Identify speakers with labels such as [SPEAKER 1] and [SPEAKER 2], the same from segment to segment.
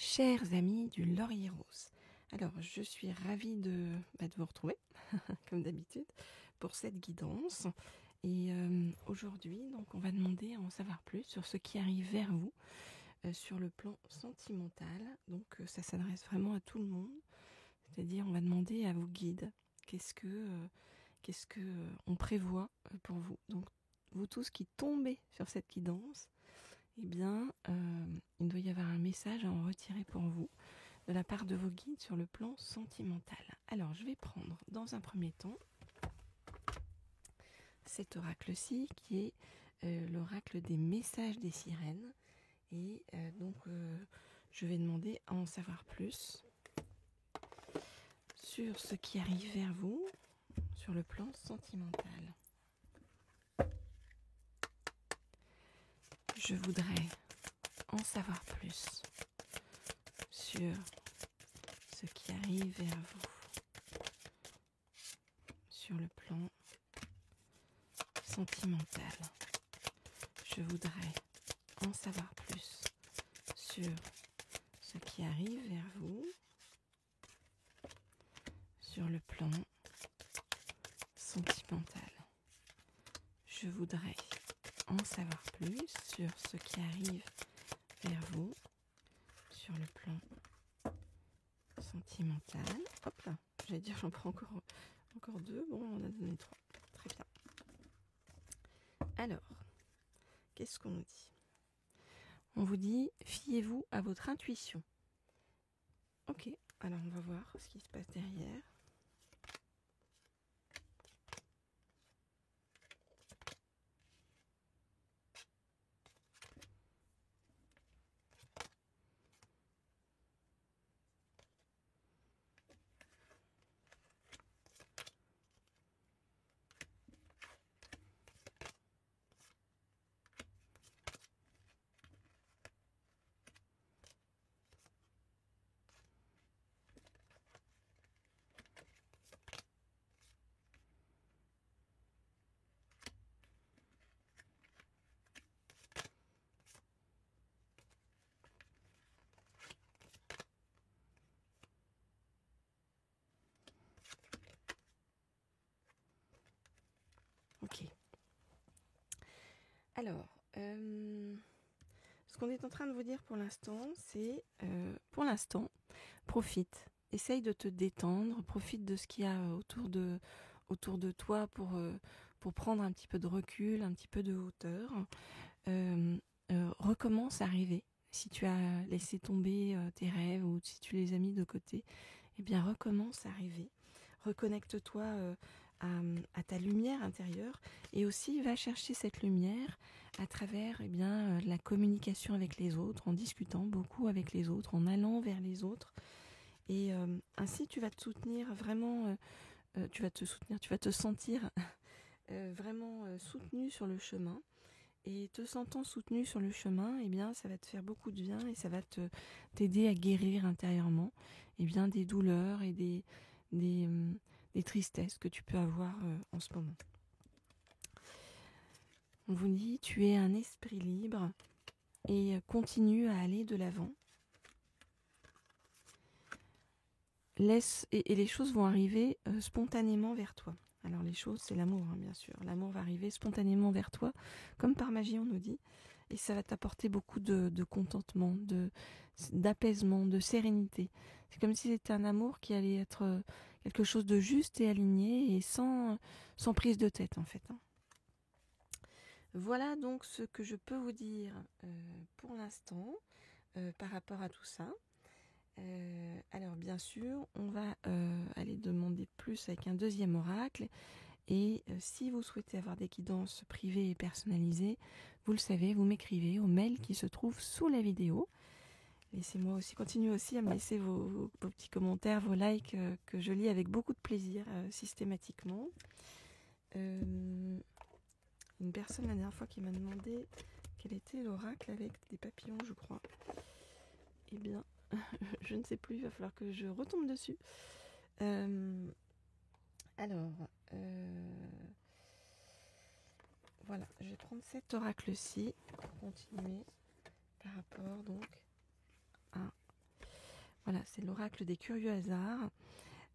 [SPEAKER 1] Chers amis du Laurier Rose, alors je suis ravie de vous retrouver, comme d'habitude, pour cette guidance. Et aujourd'hui, donc, on va demander à en savoir plus sur ce qui arrive vers vous sur le plan sentimental. Donc ça s'adresse vraiment à tout le monde, c'est-à-dire on va demander à vos guides qu'est-ce que on prévoit pour vous. Donc vous tous qui tombez sur cette guidance, eh bien, il doit y avoir un message à en retirer pour vous de la part de vos guides sur le plan sentimental. Alors, je vais prendre dans un premier temps cet oracle-ci qui est l'oracle des messages des sirènes. Et je vais demander à en savoir plus sur ce qui arrive vers vous sur le plan sentimental. Je voudrais en savoir plus sur ce qui arrive vers vous sur le plan sentimental. Je voudrais en savoir plus sur ce qui arrive vers vous sur le plan sentimental. Je voudrais en savoir plus sur ce qui arrive vers vous sur le plan sentimental. Hop là, j'allais dire j'en prends encore deux. Bon, on a donné trois. Très bien. Alors, qu'est-ce qu'on nous dit ? On vous dit, fiez-vous à votre intuition. Ok, alors on va voir ce qui se passe derrière. Ok. Alors, ce qu'on est en train de vous dire pour l'instant, c'est, pour l'instant, profite. Essaye de te détendre, profite de ce qu'il y a autour de toi pour prendre un petit peu de recul, un petit peu de hauteur. Recommence à rêver. Si tu as laissé tomber tes rêves ou si tu les as mis de côté, eh bien recommence à rêver. Reconnecte-toi à ta lumière intérieure et aussi va chercher cette lumière à travers la communication avec les autres, en discutant beaucoup avec les autres, en allant vers les autres. Et ainsi tu vas te soutenir vraiment, tu vas te sentir vraiment soutenu sur le chemin. Et te sentant soutenu sur le chemin, eh bien, ça va te faire beaucoup de bien et ça va t'aider à guérir intérieurement des douleurs et des tristesses que tu peux avoir en ce moment. On vous dit, tu es un esprit libre et continue à aller de l'avant. Et les choses vont arriver spontanément vers toi. Alors les choses, c'est l'amour, hein, bien sûr. L'amour va arriver spontanément vers toi, comme par magie, on nous dit. Et ça va t'apporter beaucoup de contentement, d'apaisement, de sérénité. C'est comme si c'était un amour qui allait être quelque chose de juste et aligné et sans prise de tête, en fait. Hein. Voilà donc ce que je peux vous dire pour l'instant par rapport à tout ça. Alors bien sûr, on va aller demander plus avec un deuxième oracle. Et si vous souhaitez avoir des guidances privées et personnalisées, vous le savez, vous m'écrivez au mail qui se trouve sous la vidéo. Laissez-moi aussi, continuez aussi à me laisser vos petits commentaires, vos likes que je lis avec beaucoup de plaisir systématiquement. Une personne la dernière fois qui m'a demandé quel était l'oracle avec des papillons, je crois. Eh bien, je ne sais plus, il va falloir que je retombe dessus. Voilà, je vais prendre cet oracle-ci pour continuer par rapport donc à Voilà, c'est l'oracle des curieux hasards.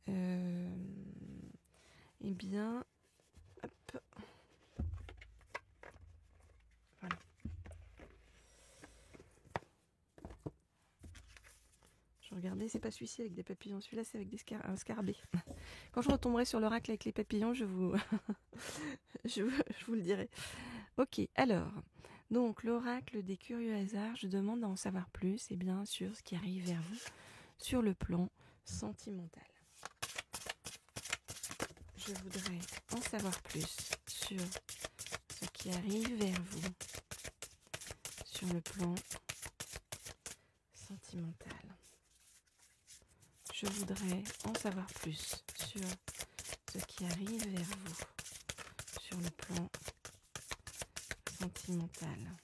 [SPEAKER 1] Eh bien, hop, voilà. Je regardais, c'est pas celui-ci avec des papillons, celui-là c'est avec un scarabée. Quand je retomberai sur l'oracle avec les papillons, je vous, je vous le dirai. Ok, alors, donc l'oracle des curieux hasards, je demande à en savoir plus, et bien sûr, ce qui arrive vers vous sur le plan sentimental. Je voudrais en savoir plus sur ce qui arrive vers vous sur le plan sentimental. Je voudrais en savoir plus sur ce qui arrive vers vous sur le plan sentimental.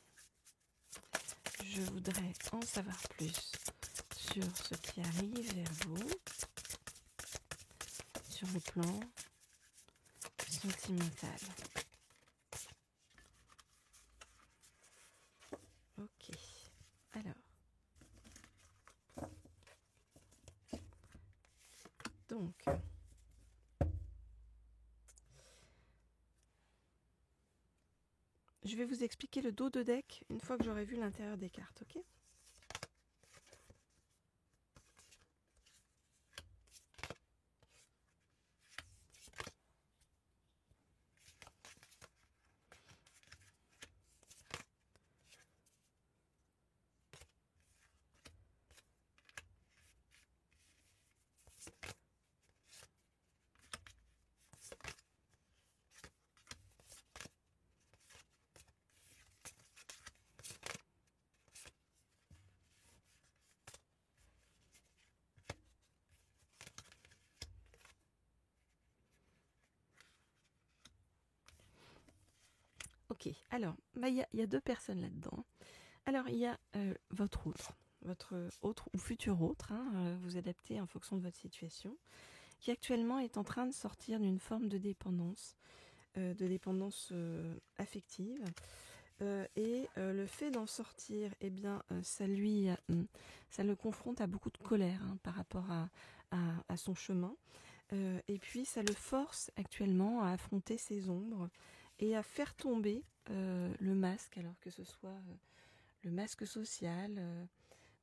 [SPEAKER 1] Je voudrais en savoir plus sur ce qui arrive vers vous sur le plan sentimental. Ok, alors. Donc, je vais vous expliquer le dos de deck une fois que j'aurai vu l'intérieur des cartes, ok ? Ok, alors, y a deux personnes là-dedans. Alors, il y a votre autre ou futur autre, hein, vous adaptez en fonction de votre situation, qui actuellement est en train de sortir d'une forme de dépendance affective. Et le fait d'en sortir, eh bien, ça le confronte à beaucoup de colère par rapport à son chemin. Et puis, ça le force actuellement à affronter ses ombres et à faire tomber le masque, alors que ce soit le masque social.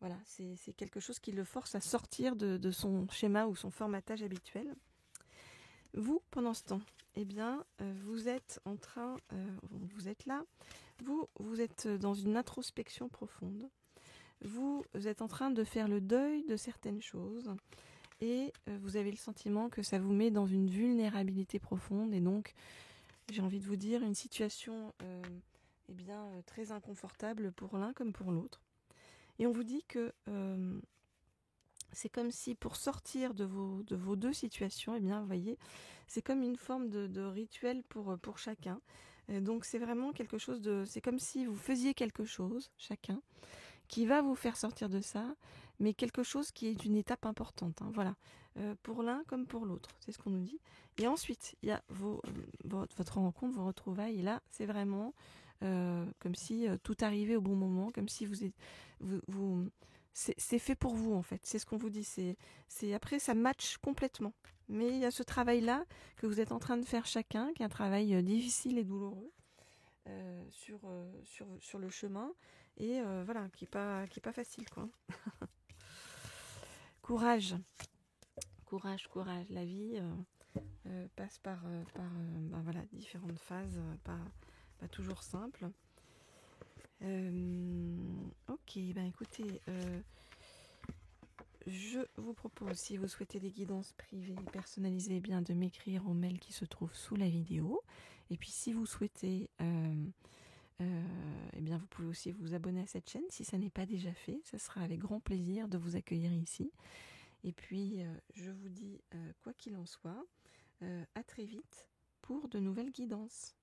[SPEAKER 1] Voilà, c'est quelque chose qui le force à sortir de son schéma ou son formatage habituel. Vous, pendant ce temps, eh bien, vous êtes là, vous êtes dans une introspection profonde. Vous êtes en train de faire le deuil de certaines choses et vous avez le sentiment que ça vous met dans une vulnérabilité profonde et donc, j'ai envie de vous dire, une situation très inconfortable pour l'un comme pour l'autre. Et on vous dit que c'est comme si pour sortir de vos deux situations, eh bien, vous voyez, c'est comme une forme de rituel pour chacun. Donc c'est vraiment quelque chose c'est comme si vous faisiez quelque chose, chacun, qui va vous faire sortir de ça, mais quelque chose qui est une étape importante. Hein, voilà, pour l'un comme pour l'autre, c'est ce qu'on nous dit. Et ensuite, il y a votre rencontre, vos retrouvailles. Et là, c'est vraiment comme si tout arrivait au bon moment, comme si c'est fait pour vous en fait. C'est ce qu'on vous dit. C'est après ça match complètement. Mais il y a ce travail-là que vous êtes en train de faire chacun, qui est un travail difficile et douloureux sur le chemin et voilà, qui est pas facile quoi. Courage. La vie passe par voilà, différentes phases, pas toujours simples. Ok, écoutez, je vous propose, si vous souhaitez des guidances privées personnalisées, bien de m'écrire au mail qui se trouve sous la vidéo. Et puis si vous souhaitez, eh bien vous pouvez aussi vous abonner à cette chaîne si ça n'est pas déjà fait. Ça sera avec grand plaisir de vous accueillir ici. Et puis je vous dis, quoi qu'il en soit, à très vite pour de nouvelles guidances.